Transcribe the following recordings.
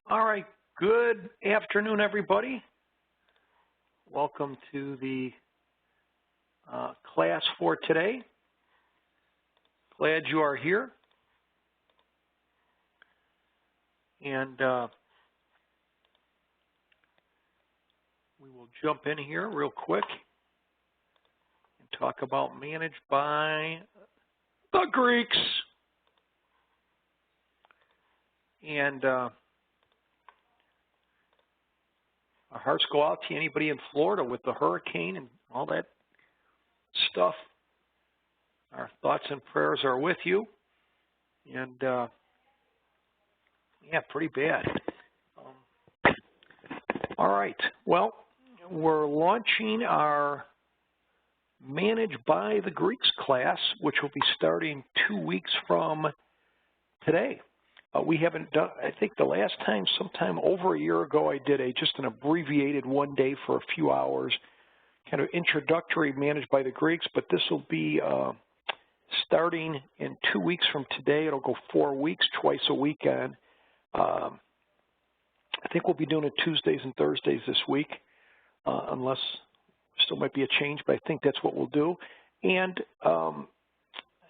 All right, good afternoon, everybody. Welcome to the class for today. Glad you are here. And we will jump in here real quick and talk about managed by the Greeks. And our hearts go out to anybody in Florida with the hurricane and all that stuff. Our thoughts and prayers are with you. And, yeah, pretty bad. All right. Well, we're launching our Managed by the Greeks class, which will be starting 2 weeks from today. We haven't done, I think the last time, sometime over a year ago, I did just an abbreviated 1 day for a few hours, kind of introductory Managed by the Greeks, but this will be starting in 2 weeks from today. It'll go 4 weeks, twice a weekend. I think we'll be doing it Tuesdays and Thursdays this week, unless still might be a change, but I think that's what we'll do. And I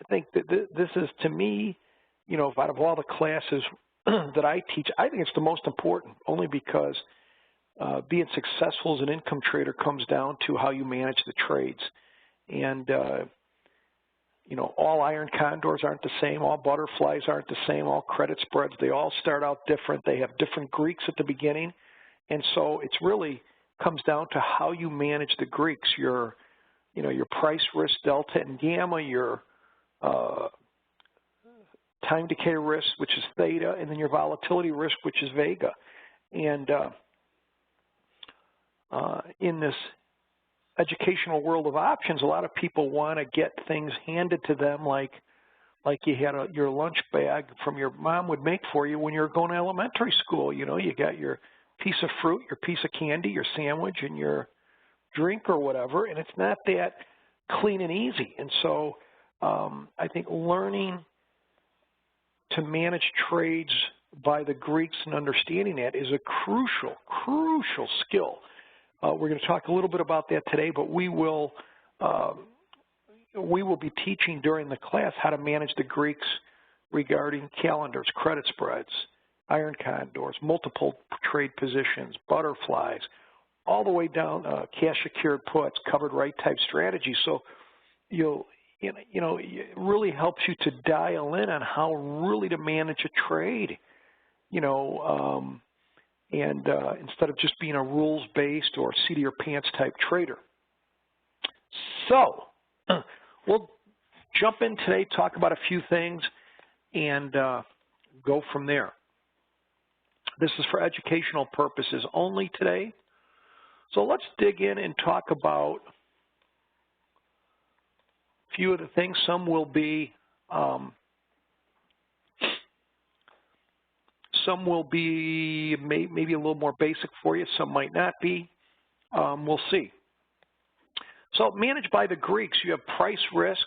think that this is, to me, you know, out of all the classes that I teach, I think it's the most important, only because being successful as an income trader comes down to how you manage the trades. And, you know, all iron condors aren't the same, all butterflies aren't the same, all credit spreads, they all start out different. They have different Greeks at the beginning. And so it's really comes down to how you manage the Greeks, your, you know, your price, risk, delta, and gamma, your time decay risk, which is theta, and then your volatility risk, which is vega. And in this educational world of options, a lot of people want to get things handed to them like you had your lunch bag from your mom would make for you when you were going to elementary school. You know, you got your piece of fruit, your piece of candy, your sandwich, and your drink or whatever, and it's not that clean and easy. And so I think learning to manage trades by the Greeks and understanding that is a crucial skill. We're going to talk a little bit about that today, but we will be teaching during the class how to manage the Greeks regarding calendars, credit spreads, iron condors, multiple trade positions, butterflies, all the way down cash secured puts, covered right type strategies. So you know, it really helps you to dial in on how really to manage a trade, you know, and instead of just being a rules-based or seat of your pants type trader. So we'll jump in today, talk about a few things, and go from there. This is for educational purposes only today. So let's dig in and talk about a few of the things. Some will be maybe a little more basic for you. Some might not be. We'll see. So managed by the Greeks, you have price risk.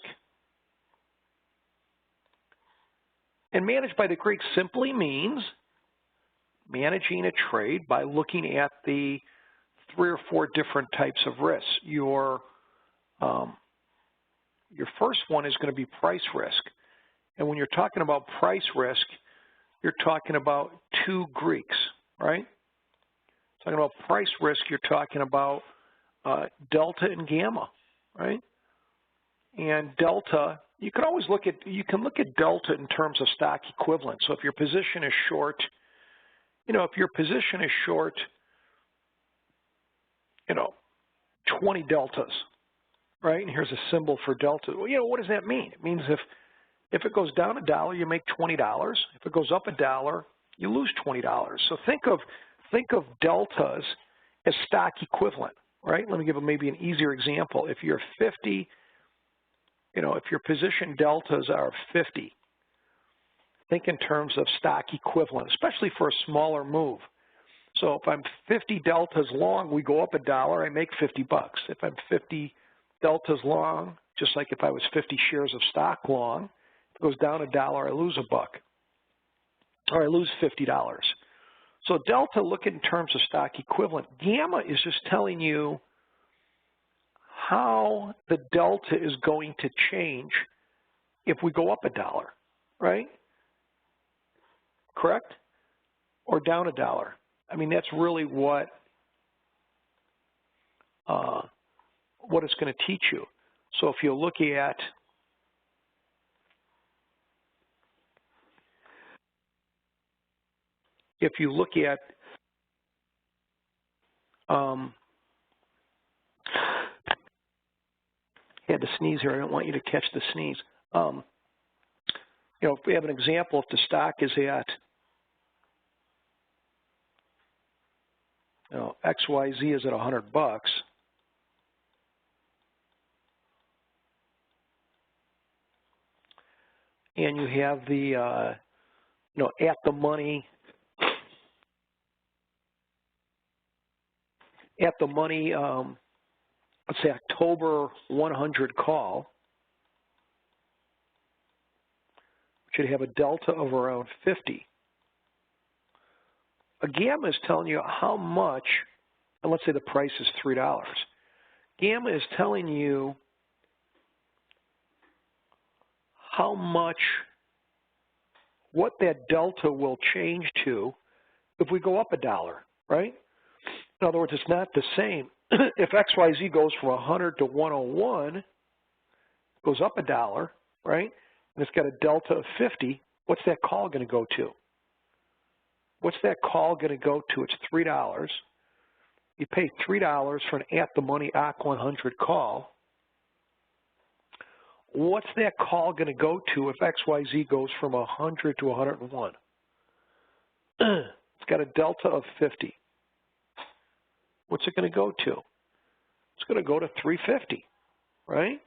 And managed by the Greeks simply means managing a trade by looking at the 3 or 4 different types of risks. Your first one is going to be price risk. And when you're talking about price risk, you're talking about 2 Greeks, right? Talking about price risk, you're talking about delta and gamma, right? And delta, you can always look at delta in terms of stock equivalent. So if your position is short, you know, if your position is short, you know, 20 deltas, right? And here's a symbol for delta. Well, you know, what does that mean? It means if it goes down $1, you make $20. If it goes up $1, you lose $20. So think of deltas as stock equivalent, right? Let me give maybe an easier example. If you're 50, you know, if your position deltas are 50, think in terms of stock equivalent, especially for a smaller move. So if I'm 50 deltas long, we go up $1, I make 50 bucks. If I'm 50 deltas long, just like if I was 50 shares of stock long, if it goes down $1, I lose $1, or I lose $50. So delta, look at in terms of stock equivalent. Gamma is just telling you how the delta is going to change if we go up $1, right? Correct? Or down $1. I mean, that's really what it's going to teach you. So if you look at had to sneeze here. I don't want you to catch the sneeze. If we have an example, if the stock is at XYZ is at $100, and you have the at the money let's say October 100 call, should have a delta of around 50. A gamma is telling you how much, and let's say the price is $3. Gamma is telling you how much, what that delta will change to if we go up $1, right? In other words, it's not the same. If XYZ goes from 100 to 101, goes up $1, right? And it's got a delta of 50, what's that call going to go to? What's that call going to go to? It's $3. You pay $3 for an at-the-money OC 100 call. What's that call going to go to if XYZ goes from 100 to 101? It's got a delta of 50. What's it going to go to? It's going to go to 350, right?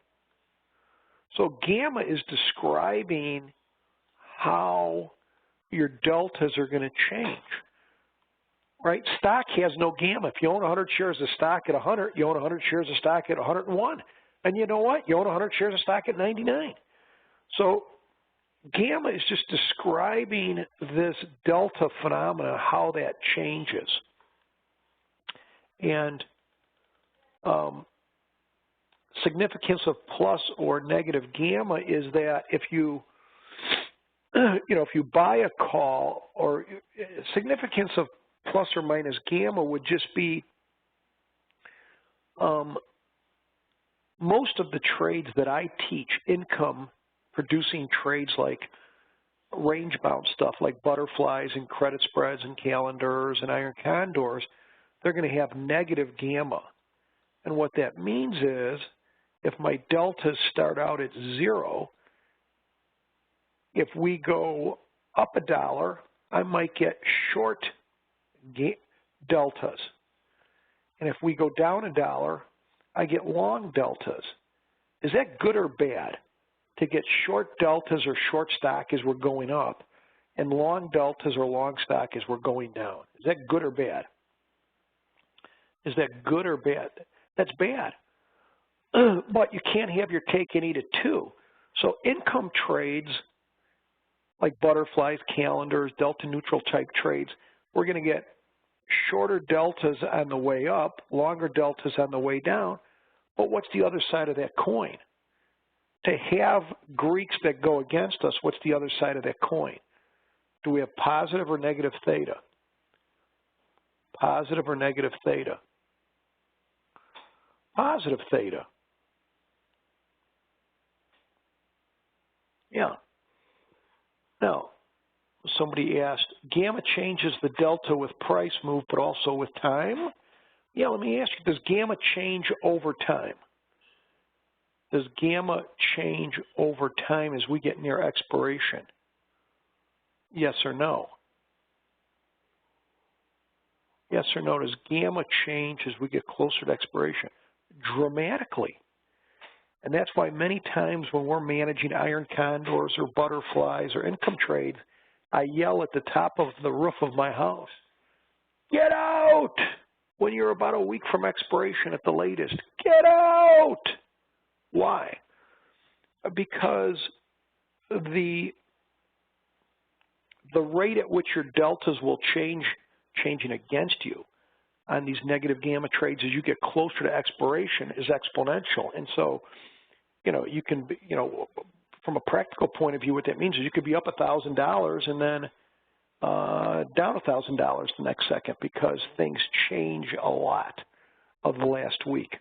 So gamma is describing how your deltas are going to change, right? Stock has no gamma. If you own 100 shares of stock at 100, you own 100 shares of stock at 101. And you know what? You own 100 shares of stock at 99. So gamma is just describing this delta phenomena, how that changes. And significance of plus or negative gamma is that if you if you buy a call, or significance of plus or minus gamma would just be most of the trades that I teach, income producing trades like range bound stuff like butterflies and credit spreads and calendars and iron condors, they're going to have negative gamma. And what that means is if my deltas start out at 0, if we go up $1, I might get short deltas. And if we go down $1, I get long deltas. Is that good or bad to get short deltas or short stock as we're going up and long deltas or long stock as we're going down? Is that good or bad? Is that good or bad? That's bad. But you can't have your cake and eat it too. So income trades like butterflies, calendars, delta neutral type trades, we're going to get shorter deltas on the way up, longer deltas on the way down. But what's the other side of that coin? To have Greeks that go against us, what's the other side of that coin? Do we have positive or negative theta? Positive or negative theta? Positive theta. Yeah. Now, somebody asked, gamma changes the delta with price move, but also with time? Yeah, let me ask you, does gamma change over time? Does gamma change over time as we get near expiration? Yes or no? Yes or no? Does gamma change as we get closer to expiration? Dramatically. And that's why many times when we're managing iron condors or butterflies or income trades, I yell at the top of the roof of my house, get out! When you're about a week from expiration at the latest, get out! Why? Because the rate at which your deltas will change changing against you on these negative gamma trades as you get closer to expiration is exponential. And so, you can, from a practical point of view, what that means is you could be up $1,000 and then down $1,000 the next second because things change a lot of the last week.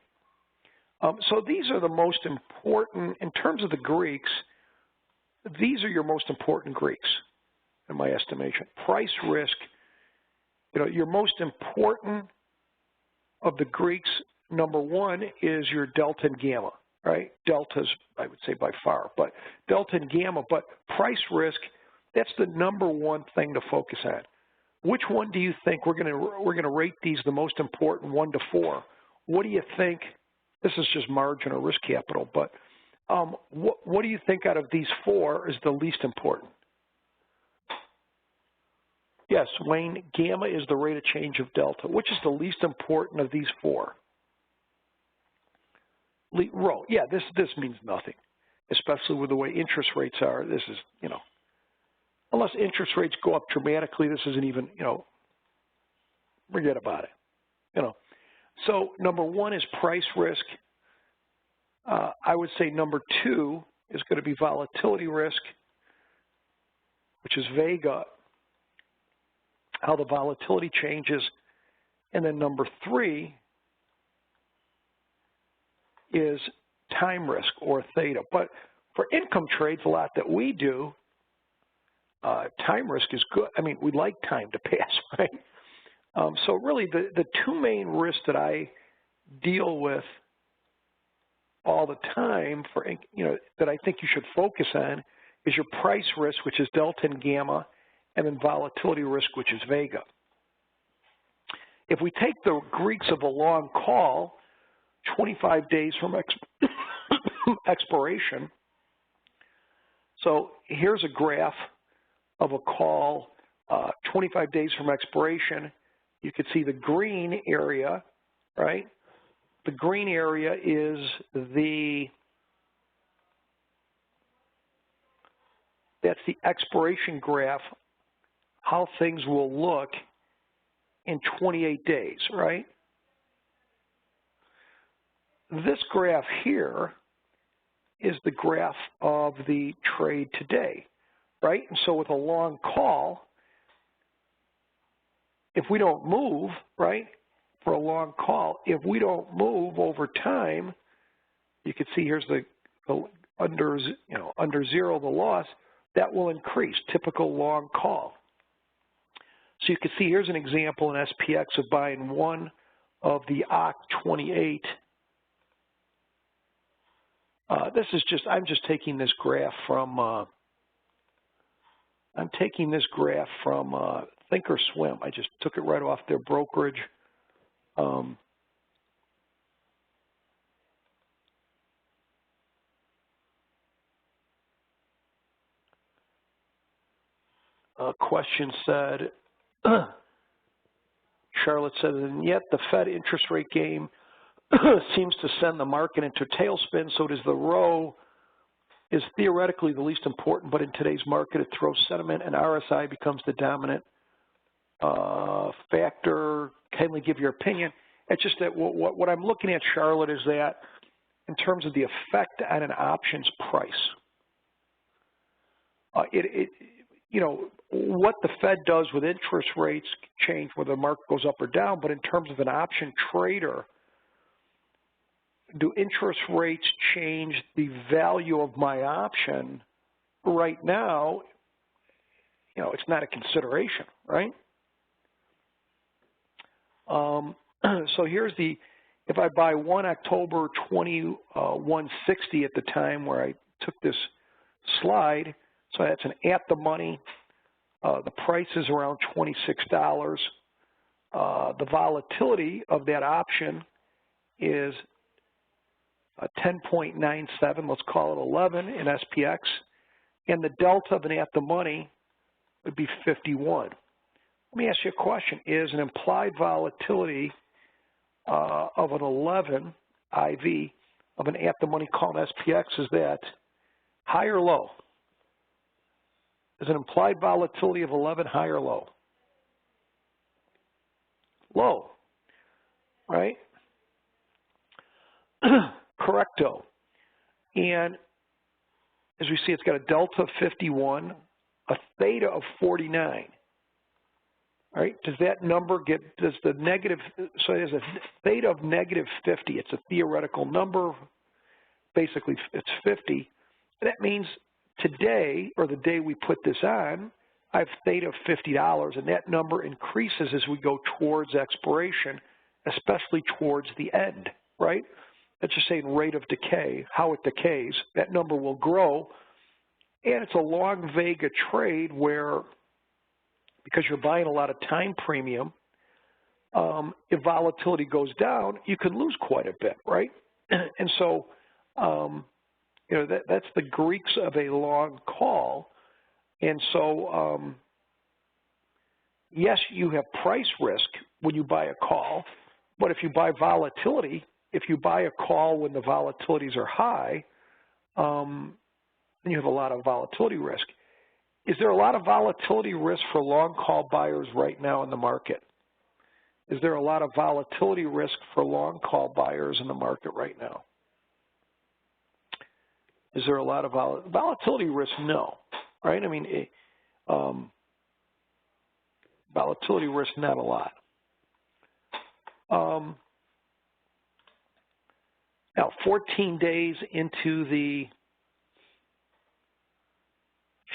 So these are the most important, in terms of the Greeks, these are your most important Greeks, in my estimation. Price risk, your most important of the Greeks, number one, is your delta and gamma, right? Delta's, I would say, by far, but delta and gamma, but price risk, that's the number one thing to focus on. Which one do you think we're going to rate these the most important, 1 to 4? What do you think? This is just margin or risk capital, but what do you think out of these 4 is the least important? Yes, Wayne, gamma is the rate of change of delta. Which is the least important of these 4? Rho. Yeah, this means nothing, especially with the way interest rates are. This is, unless interest rates go up dramatically, this isn't even, forget about it, So number 1 is price risk. I would say number 2 is going to be volatility risk, which is Vega, how the volatility changes. And then number 3 is time risk, or theta. But for income trades, a lot that we do, time risk is good. I mean, we like time to pass, right? So really the 2 main risks that I deal with all the time for, that I think you should focus on is your price risk, which is delta and gamma, and then volatility risk, which is Vega. If we take the Greeks of a long call, 25 days from expiration, so here's a graph of a call 25 days from expiration. You can see the green area, right? The green area is that's the expiration graph, how things will look in 28 days, right? This graph here is the graph of the trade today, right? And so with a long call, if we don't move, right, for a long call, if we don't move over time, you can see here's the under 0, the loss, that will increase, typical long call. So you can see here's an example in SPX of buying one of the OC28. This is just, I'm just taking this graph from, Thinkorswim. I just took it right off their brokerage. A question said, Charlotte said, and yet the Fed interest rate game seems to send the market into tailspin, so does the row is theoretically the least important, but in today's market it throws sentiment and RSI becomes the dominant factor. Kindly give your opinion. It's just that what I'm looking at, Charlotte, is that in terms of the effect on an options price, what the Fed does with interest rates change whether the market goes up or down, but in terms of an option trader, do interest rates change the value of my option? Right now, it's not a consideration, right? So here's if I buy one October 2160 at the time where I took this slide, so that's an at the money. The price is around $26. The volatility of that option is 10.97, let's call it 11 in SPX, and the delta of an at the money would be 51. Let me ask you a question. Is an implied volatility of an 11 IV of an at the money call in SPX, is that high or low? Is an implied volatility of 11 high or low? low, right? Correcto. And as we see, it's got a delta of 51, a theta of 49. All right, does that number get, does the negative, so it has a theta of negative 50. It's a theoretical number. Basically, it's 50. That means today, or the day we put this on, I have theta of $50, and that number increases as we go towards expiration, especially towards the end, right? That's just saying rate of decay, how it decays. That number will grow, and it's a long Vega trade where, because you're buying a lot of time premium, if volatility goes down, you can lose quite a bit, right? And so, you know, that's the Greeks of a long call. And so, yes, you have price risk when you buy a call, but if you buy volatility, if you buy a call when the volatilities are high, then you have a lot of volatility risk. Is there a lot of volatility risk for long call buyers right now in the market? Is there a lot of volatility risk for long call buyers in the market right now? Is there a lot of volatility risk? No, right? I mean, volatility risk, not a lot. Now, 14 days into the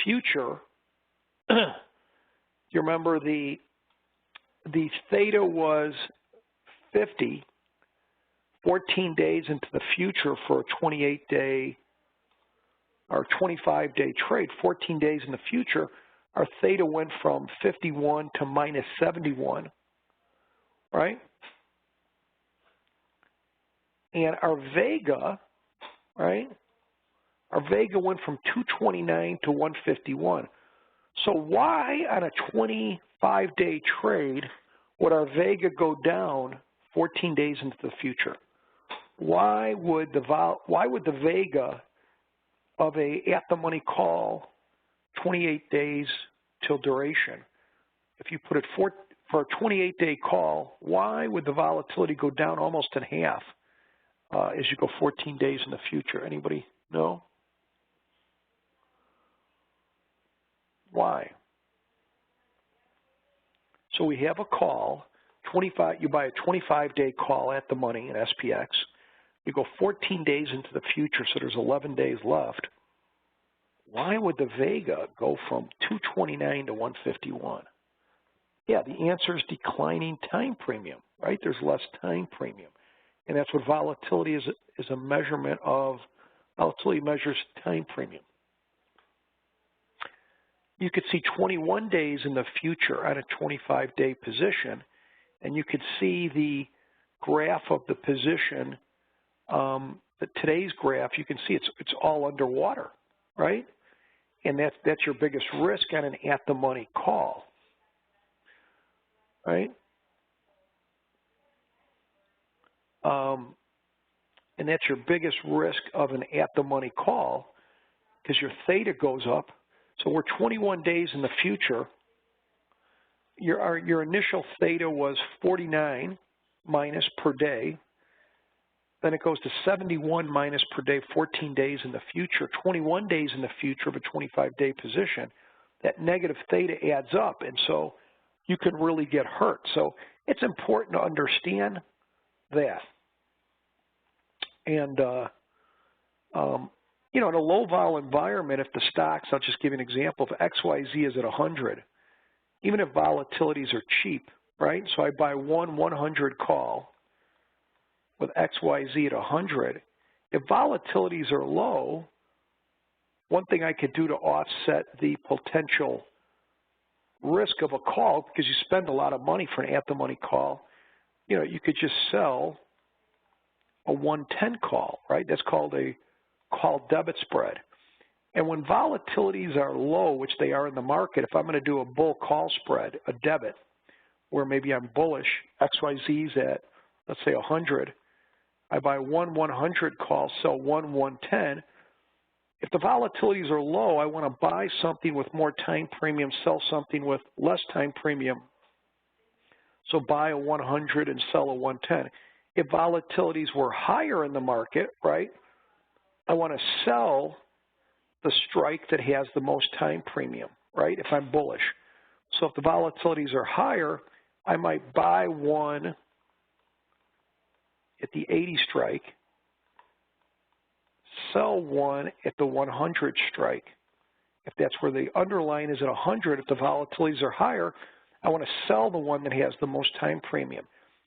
future, you remember the theta was 50, 14 days into the future for a 28-day or 25-day trade, 14 days in the future, our theta went from 51 to minus 71, right? And our Vega, right? Our Vega went from 229 to 151. So why on a 25-day trade would our Vega go down 14 days into the future? Why would the Vega of a at-the-money call 28 days till duration, if you put it for a 28-day call, why would the volatility go down almost in half as you go 14 days in the future? Anybody know? Why? So we have a call, 25. You buy a 25-day call at the money in SPX. You go 14 days into the future, so there's 11 days left. Why would the Vega go from 229 to 151? Yeah, the answer is declining time premium, right? There's less time premium. And that's what volatility is a measurement of. Volatility measures time premium. You could see 21 days in the future on a 25-day position, and you could see the graph of the position, today's graph, you can see it's all underwater, right? And that's your biggest risk on an at-the-money call, right? And that's your biggest risk of an at-the-money call because your theta goes up. So we're 21 days in the future. Your initial theta was 49 minus per day. Then it goes to 71 minus per day, 14 days in the future, 21 days in the future of a 25-day position. That negative theta adds up, and so you can really get hurt. So it's important to understand that. And, you know, in a low-vol environment, if the stocks, I'll just give you an example, if XYZ is at 100, even if volatilities are cheap, right? So I buy one 100 call with XYZ at 100. If volatilities are low, one thing I could do to offset the potential risk of a call, because you spend a lot of money for an at-the-money call, you know, you could just sell a 110 call, right? That's called a call debit spread. And when volatilities are low, which they are in the market, if I'm going to do a bull call spread, a debit, where maybe I'm bullish, XYZ's at, let's say 100, I buy one 100 call, sell one 110. If the volatilities are low, I want to buy something with more time premium, sell something with less time premium. So buy a 100 and sell a 110. If volatilities were higher in the market, right, I want to sell the strike that has the most time premium, right, if I'm bullish. So if the volatilities are higher, I might buy one at the 80 strike, sell one at the 100 strike. If that's where the underlying is at 100, if the volatilities are higher, I want to sell the one that has the most time premium.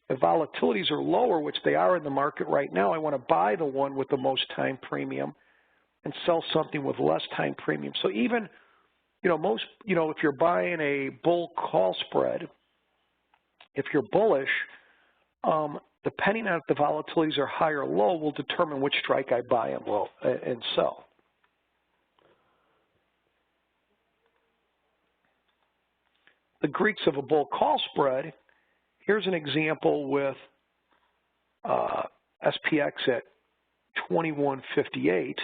If volatilities are lower, which they are in the market right now, I want to buy the one with the most time premium and sell something with less time premium. So even, if you're buying a bull call spread, if you're bullish, depending on if the volatilities are high or low, will determine which strike I buy and sell. The Greeks of a bull call spread, here's an example with SPX at 2158.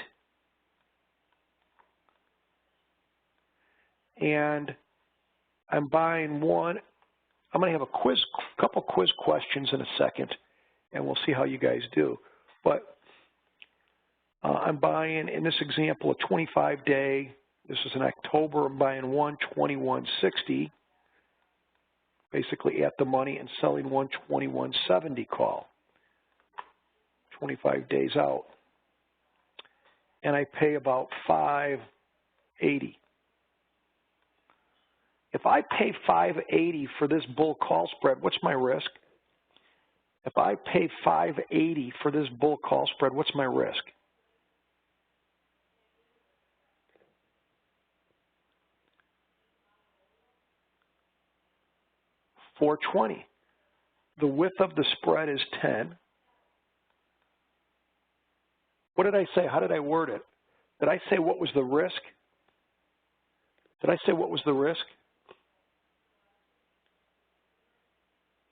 And I'm buying one. I'm going to have a couple quiz questions in a second, and we'll see how you guys do. But I'm buying, in this example, a 25-day. This is in October. I'm buying one 2160, basically at the money, and selling one 2170 call, 25 days out. And I pay about $5.80. If I pay $5.80 for this bull call spread, what's my risk? If I pay $5.80 for this bull call spread, what's my risk? $4.20. The width of the spread is 10. What did I say? How did I word it? Did I say what was the risk? Did I say what was the risk?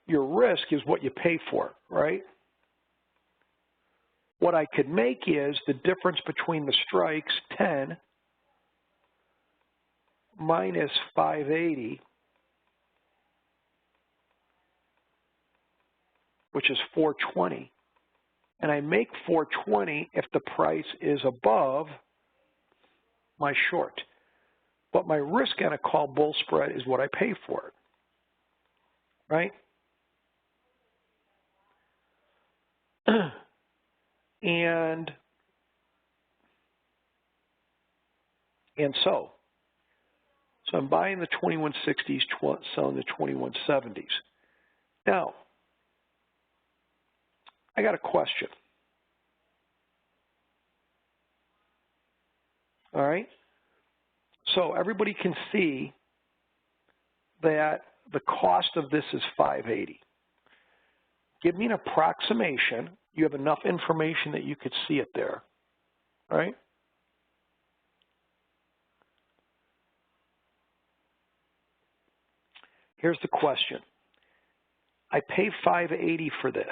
Your risk is what you pay for, right? What I could make is the difference between the strikes, 10, minus 580, which is 420. And I make 420 if the price is above my short. But my risk on a call bull spread is what I pay for it, right? And so I'm buying the 2160s, selling the 2170s. Now, I got a question. All right? So everybody can see that the cost of this is $5.80. Give me an approximation. You have enough information that you could see it there, right? Here's the question. I pay $5.80 for this.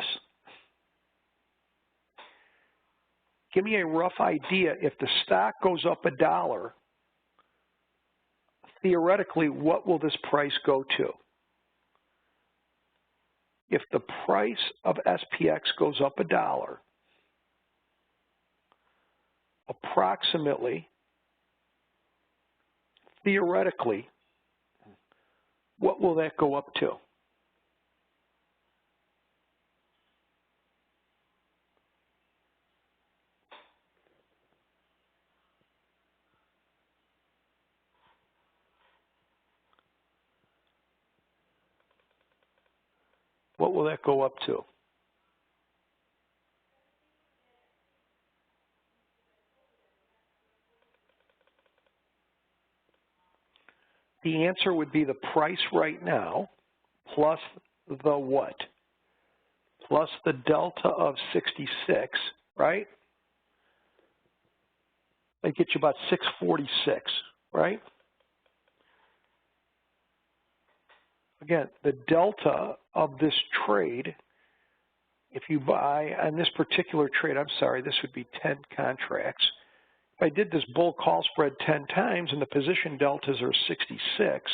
Give me a rough idea. If the stock goes up $1, theoretically, what will this price go to? If the price of SPX goes up $1, approximately, theoretically, what will that go up to? What will that go up to? The answer would be the price right now plus the what? Plus the delta of 66, right? That gets you about 646, right? Again, the delta of this trade, if you buy on this particular trade, I'm sorry, this would be 10 contracts. If I did this bull call spread 10 times and the position deltas are 66,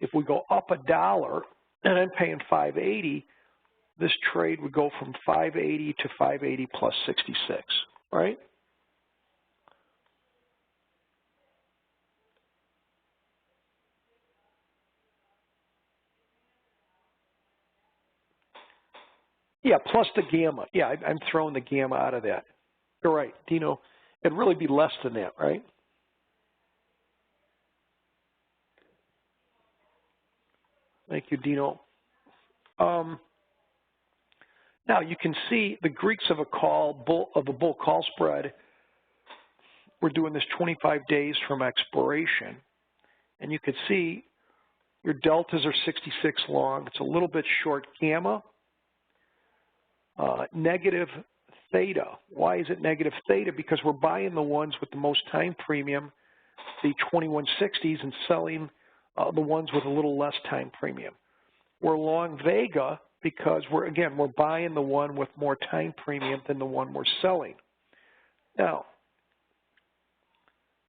if we go up $1, and I'm paying 580, this trade would go from 580 to 580 plus 66, right? Yeah, plus the gamma. Yeah, I'm throwing the gamma out of that. You're right, Dino. It'd really be less than that, right? Thank you, Dino. Now you can see the Greeks of a bull call spread. We're doing this 25 days from expiration, and you can see your deltas are 66 long. It's a little bit short gamma. Negative theta. Why is it negative theta? Because we're buying the ones with the most time premium, the 2160s, and selling the ones with a little less time premium. We're long vega because we're buying the one with more time premium than the one we're selling. Now,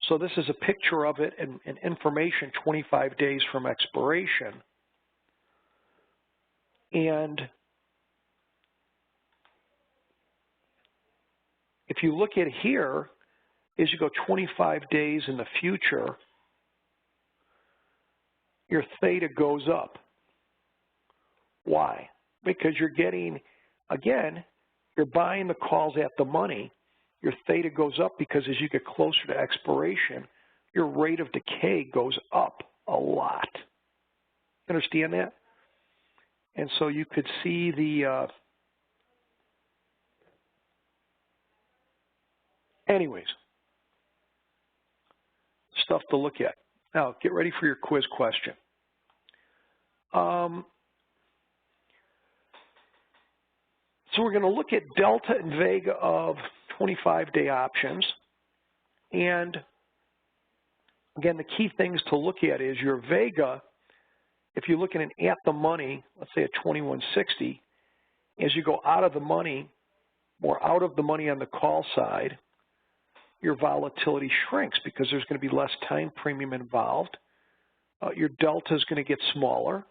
so this is a picture of it and information 25 days from expiration. And if you look at here, as you go 25 days in the future, your theta goes up. Why? Because you're getting, again, you're buying the calls at the money. Your theta goes up because as you get closer to expiration, your rate of decay goes up a lot. Understand that? And so you could see the, anyways, stuff to look at. Now, get ready for your quiz question. So we're going to look at delta and vega of 25-day options. And again, the key things to look at is your vega. If you're looking at the money, let's say at 2160, as you go out of the money, more out of the money on the call side, your volatility shrinks because there's going to be less time premium involved. Your delta is going to get smaller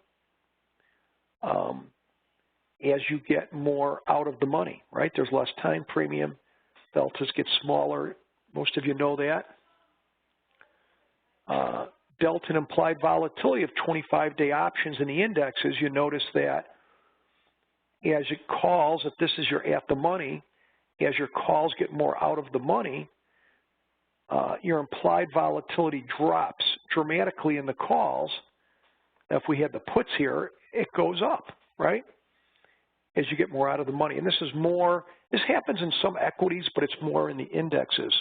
as you get more out of the money, right? There's less time premium. Deltas get smaller. Most of you know that. Delta and implied volatility of 25-day options in the indexes, you notice that as it calls, if this is your at the money, as your calls get more out of the money, your implied volatility drops dramatically in the calls. Now, if we had the puts here, it goes up, right? As you get more out of the money. And this is more, this happens in some equities, but it's more in the indexes.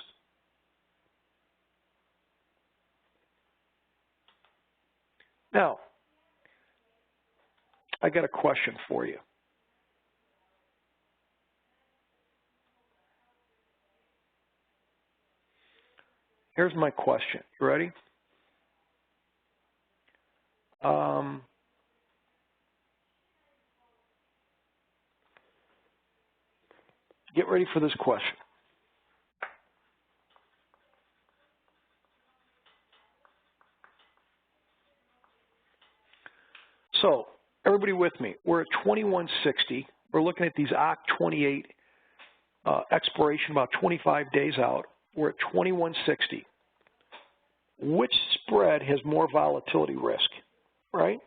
Now, I got a question for you. Here's my question. You ready? Get ready for this question. So, everybody with me? We're at 2160. We're looking at these OCT 28 expiration about 25 days out. We're at 2160. Which spread has more volatility risk, right?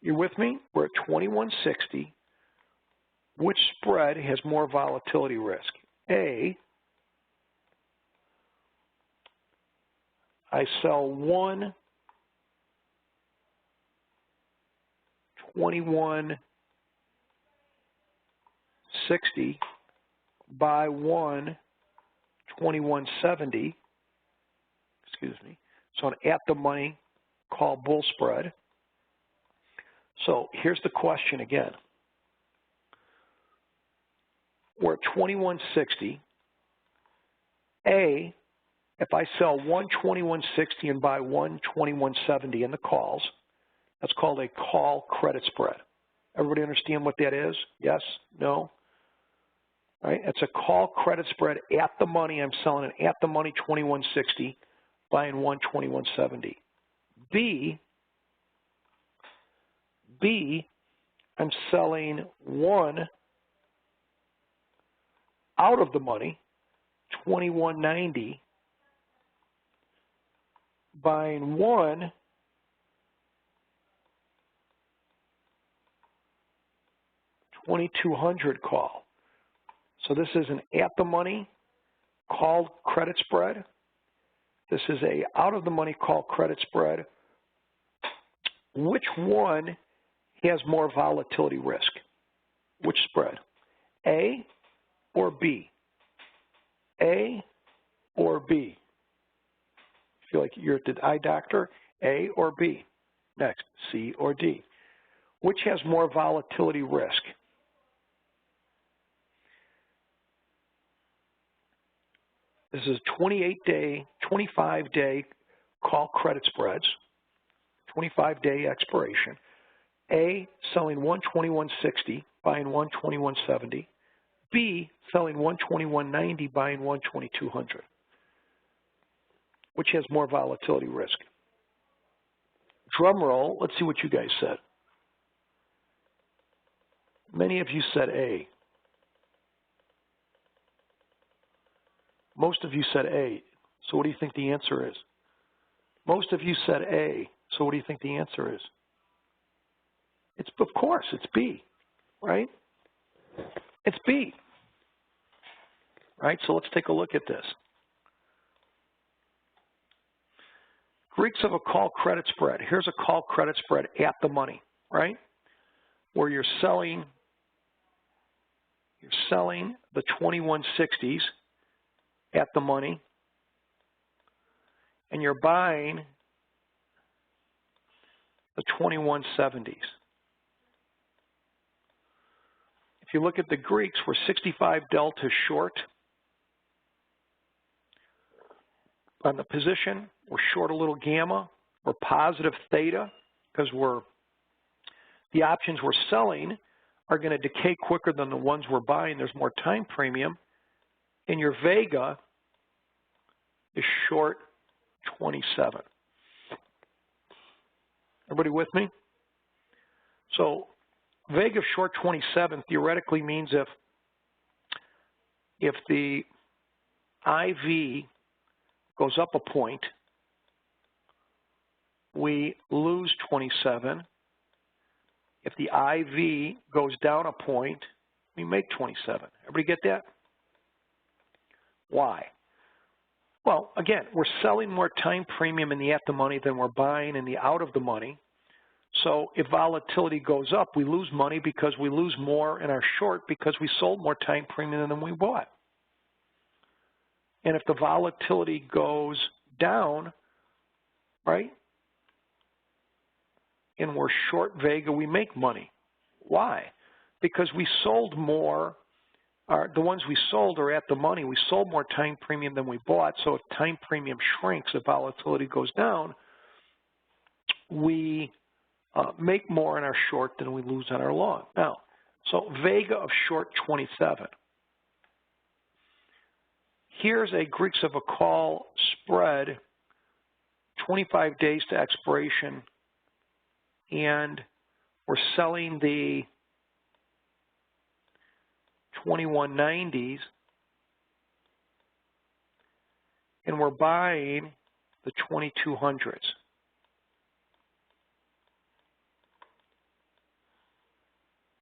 You with me? We're at 2160. Which spread has more volatility risk? A, I sell one 2160, buy one 2170, excuse me, so an at the money call bull spread. So here's the question again. We're at 2160. A, if I sell one 2160 and buy one 2170 in the calls, that's called a call credit spread. Everybody understand what that is? Yes? No? All right? It's a call credit spread at the money. I'm selling an at the money 2160, buying one 2170. B, B, I'm selling one out of the money, 2190, buying one $2,200 call. So this is an at-the-money called credit spread. This is a out-of-the-money call credit spread. Which one has more volatility risk? Which spread? A or B? A or B? Feel like you're at the eye doctor? A or B? Next, C or D? Which has more volatility risk? This is 28-day, 25-day call credit spreads, 25-day expiration. A, selling 121.60, buying 121.70. B, selling 121.90, buying 122.00. Which has more volatility risk? Drum roll, let's see what you guys said. Many of you said A. Most of you said A. So what do you think the answer is? Most of you said A. So what do you think the answer is? It's, of course, it's B, right? It's B. Right, so let's take a look at this. Greeks of a call credit spread. Here's a call credit spread at the money, right? Where you're selling the 2160s at the money, and you're buying the 2170s. If you look at the Greeks, we're 65 delta short on the position. We're short a little gamma. We're positive theta because the options we're selling are going to decay quicker than the ones we're buying. There's more time premium. And your vega is short 27. Everybody with me? So vega short 27 theoretically means if the IV goes up a point, we lose 27. If the IV goes down a point, we make 27. Everybody get that? Why? Well, again, we're selling more time premium in the at the money than we're buying in the out of the money. So if volatility goes up, we lose money because we lose more in our short because we sold more time premium than we bought. And if the volatility goes down, right, and we're short vega, we make money. Why? Because we sold more. The ones we sold are at the money. We sold more time premium than we bought. So if time premium shrinks, if volatility goes down, we make more in our short than we lose on our long. Now, so vega of short 27. Here's a Greeks of a call spread, 25 days to expiration, and we're selling the 2190s, and we're buying the 2200s.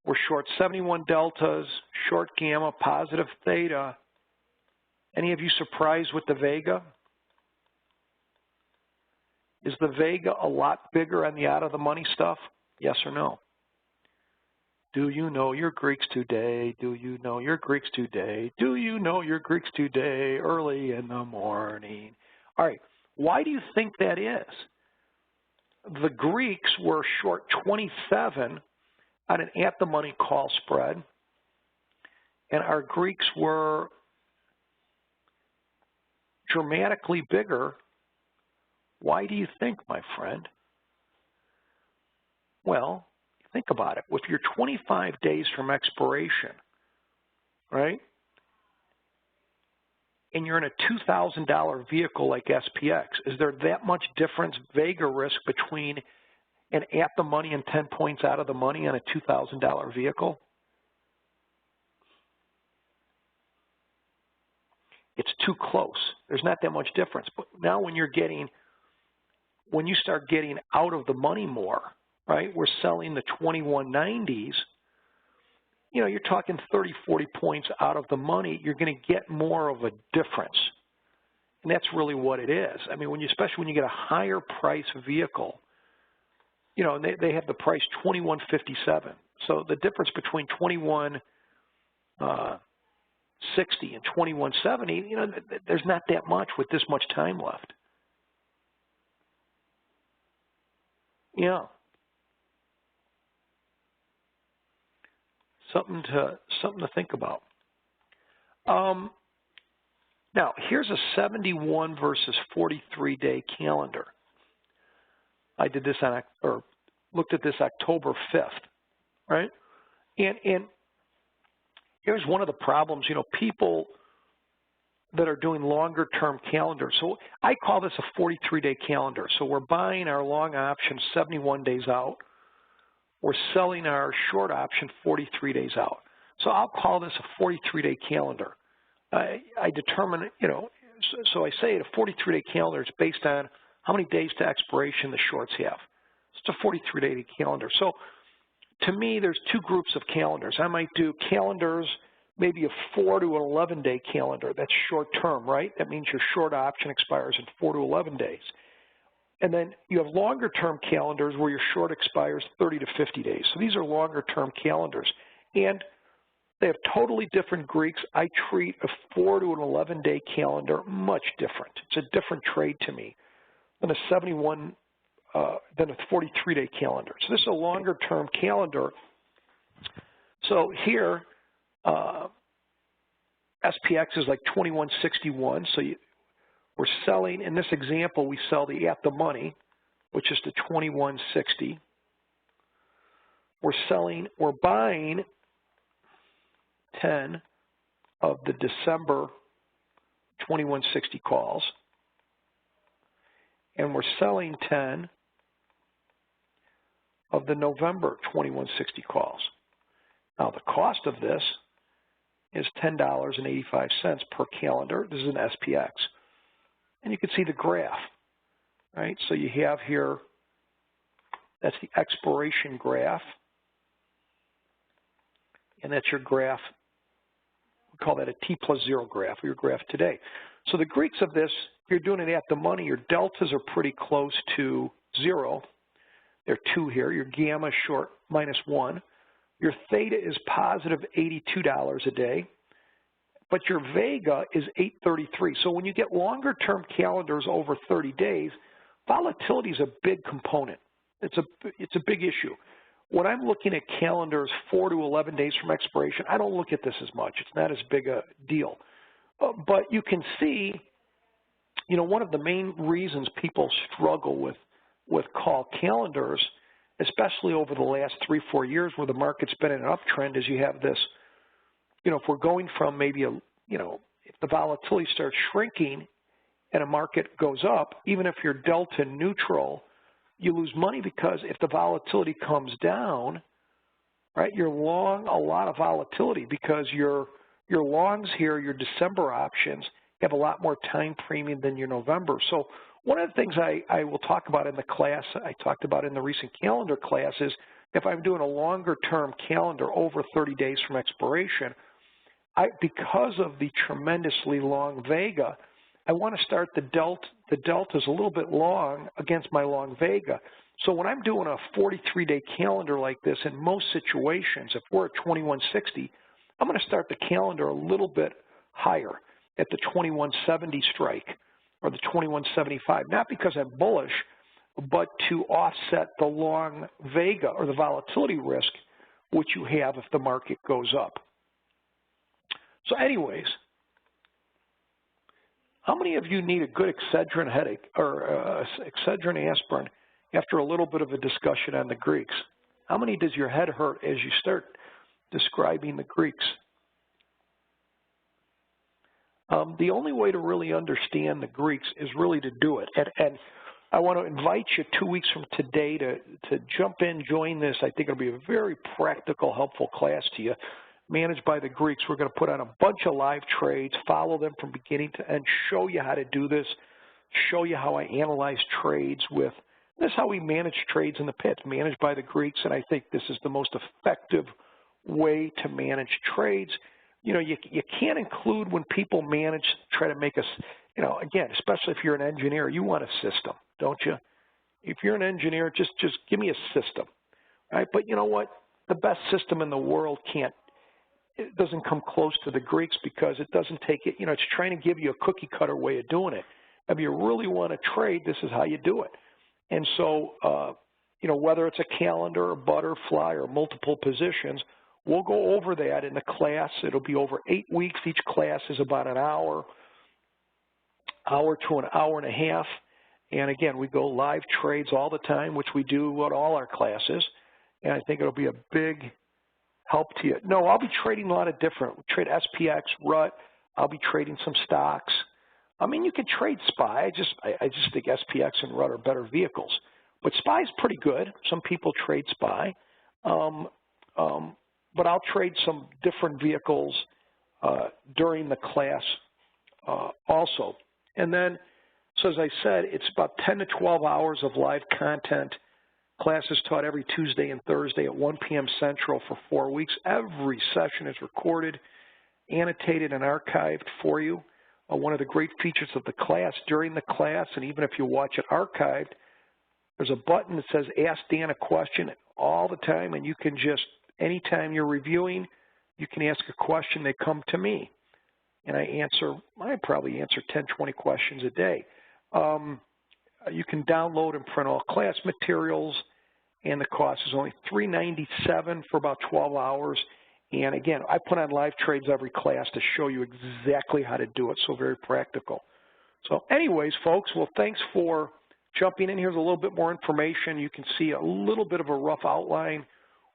We're short 71 deltas, short gamma, positive theta. Any of you surprised with the vega? Is the vega a lot bigger on the out of the money stuff? Yes or no? Do you know your Greeks today? Do you know your Greeks today? Do you know your Greeks today? Early in the morning. All right, why do you think that is? The Greeks were short 27 on an at-the-money call spread, and our Greeks were dramatically bigger. Why do you think, my friend? Well, think about it. If you're 25 days from expiration, right, and you're in a $2,000 vehicle like SPX, is there that much difference, vega risk between and at the money and 10 points out of the money on a $2,000 vehicle? It's too close. There's not that much difference. But now when you start getting out of the money more, right, we're selling the 2190s, you know, you're talking 30, 40 points out of the money, you're going to get more of a difference. And that's really what it is. I mean, especially when you get a higher price vehicle, you know, and they have the price $21.57. So the difference between $21.60 and $21.70, you know, there's not that much with this much time left. Yeah. Something to think about. Now, here's a 71 versus 43-day calendar. I did this looked at this October 5th, right? And here's one of the problems, you know, people that are doing longer-term calendars. So I call this a 43-day calendar. So we're buying our long option 71 days out. We're selling our short option 43 days out. So I'll call this a 43-day calendar. I determine, you know, so I say a 43-day calendar is based on how many days to expiration the shorts have. It's a 43-day calendar. So to me, there's two groups of calendars. I might do calendars, maybe a 4 to 11-day calendar. That's short term, right? That means your short option expires in 4 to 11 days. And then you have longer term calendars where your short expires 30 to 50 days. So these are longer term calendars. And they have totally different Greeks. I treat a 4 to an 11-day calendar much different. It's a different trade to me than a 43-day calendar. So this is a longer term calendar. So here, SPX is like 2161. So we're selling, in this example, we sell the at the money, which is the 2160. We're buying 10 of the December 2160 calls, and we're selling 10 of the November 2160 calls. Now, the cost of this is $10.85 per calendar. This is an SPX. And you can see the graph, right? So you have here, that's the expiration graph, and that's your graph. We call that a T+0 graph, or your graph today. So the Greeks of this, if you're doing it at the money, your deltas are pretty close to 0. There are 2 here. Your gamma short -1. Your theta is positive $82 a day. But your vega is 833. So when you get longer term calendars over 30 days, volatility is a big component. It's a big issue. When I'm looking at calendars 4 to 11 days from expiration, I don't look at this as much. It's not as big a deal. But you can see, you know, one of the main reasons people struggle with call calendars, especially over the last 3-4 years where the market's been in an uptrend, is you have this, you know, if we're going from maybe if the volatility starts shrinking and a market goes up, even if you're delta neutral, you lose money because if the volatility comes down, right, you're long a lot of volatility because your longs here, your December options, have a lot more time premium than your November. So one of the things I will talk about in the class, I talked about in the recent calendar class, is if I'm doing a longer term calendar over 30 days from expiration, because of the tremendously long vega, I want to start the deltas a little bit long against my long vega. So when I'm doing a 43-day calendar like this, in most situations, if we're at 2160, I'm going to start the calendar a little bit higher at the 2170 strike or the 2175, not because I'm bullish, but to offset the long vega or the volatility risk which you have if the market goes up. So anyways, how many of you need a good Excedrin headache or Excedrin aspirin after a little bit of a discussion on the Greeks? How many does your head hurt as you start describing the Greeks? The only way to really understand the Greeks is really to do it. And I want to invite you 2 weeks from today to jump in, join this. I think it'll be a very practical, helpful class to you. Managed by the Greeks, we're going to put on a bunch of live trades, follow them from beginning to end, show you how to do this, show you how I analyze trades with, this is how we manage trades in the pits, managed by the Greeks, and I think this is the most effective way to manage trades. You know, you can't include when people manage, try to make us, you know, again, especially if you're an engineer, you want a system, don't you? If you're an engineer, just give me a system, right? But you know what? The best system in the world it doesn't come close to the Greeks because it doesn't take it, you know, it's trying to give you a cookie cutter way of doing it. If you really want to trade, this is how you do it. And so, you know, whether it's a calendar or butterfly or multiple positions, we'll go over that in the class. It'll be over 8 weeks. Each class is about an hour to an hour and a half. And again, we go live trades all the time, which we do at all our classes. And I think it'll be a big help to you. No, I'll be trading a lot of different. We'll trade SPX, RUT. I'll be trading some stocks. I mean, you could trade SPY. I just think SPX and RUT are better vehicles. But SPY is pretty good. Some people trade SPY. But I'll trade some different vehicles during the class also. And then, so as I said, it's about 10 to 12 hours of live content. Class is taught every Tuesday and Thursday at 1 p.m. Central for 4 weeks. Every session is recorded, annotated, and archived for you. One of the great features of the class, during the class, and even if you watch it archived, there's a button that says Ask Dan a Question all the time, and you can just, anytime you're reviewing, you can ask a question, they come to me. And I probably answer 10, 20 questions a day. You can download and print all class materials, and the cost is only $397 for about 12 hours. And again, I put on live trades every class to show you exactly how to do it, so very practical. So anyways, folks, well, thanks for jumping in. Here's a little bit more information. You can see a little bit of a rough outline,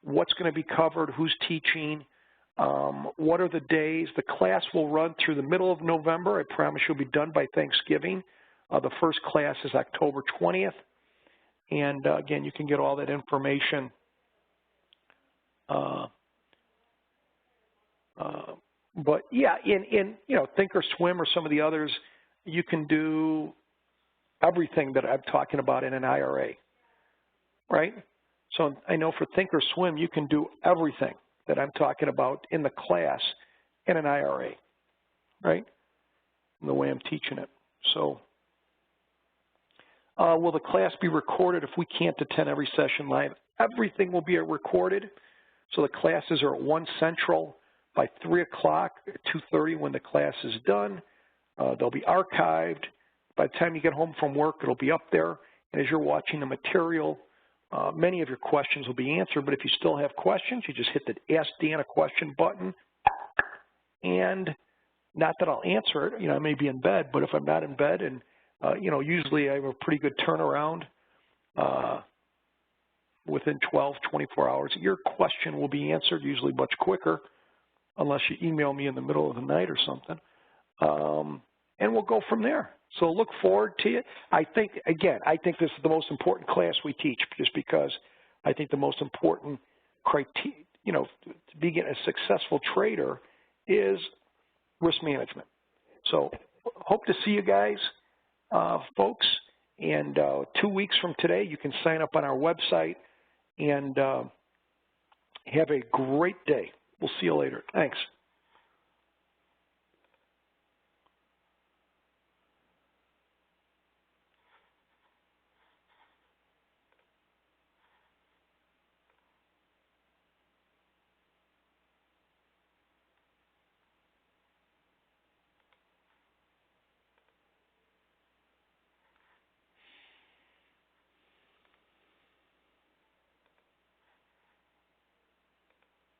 what's going to be covered, who's teaching, what are the days. The class will run through the middle of November. I promise you'll be done by Thanksgiving. The first class is October 20th. And again, you can get all that information but yeah, in you know, Thinkorswim or some of the others, you can do everything that I'm talking about in an IRA, right? So I know for Thinkorswim, you can do everything that I'm talking about in the class in an IRA, right? The way I'm teaching it. So will the class be recorded if we can't attend every session live? Everything will be recorded. So the classes are at 1 Central by 3 o'clock, 2:30 when the class is done. They'll be archived. By the time you get home from work, it'll be up there. And as you're watching the material, many of your questions will be answered. But if you still have questions, you just hit the Ask Dan a Question button. And not that I'll answer it. You know, I may be in bed, but if I'm not in bed, and you know, usually I have a pretty good turnaround within 12, 24 hours. Your question will be answered usually much quicker, unless you email me in the middle of the night or something. And we'll go from there. So look forward to it. I think, again, I think this is the most important class we teach, just because I think the most important criteria, you know, to be a successful trader is risk management. So hope to see you guys, folks. And 2 weeks from today, you can sign up on our website and have a great day. We'll see you later. Thanks.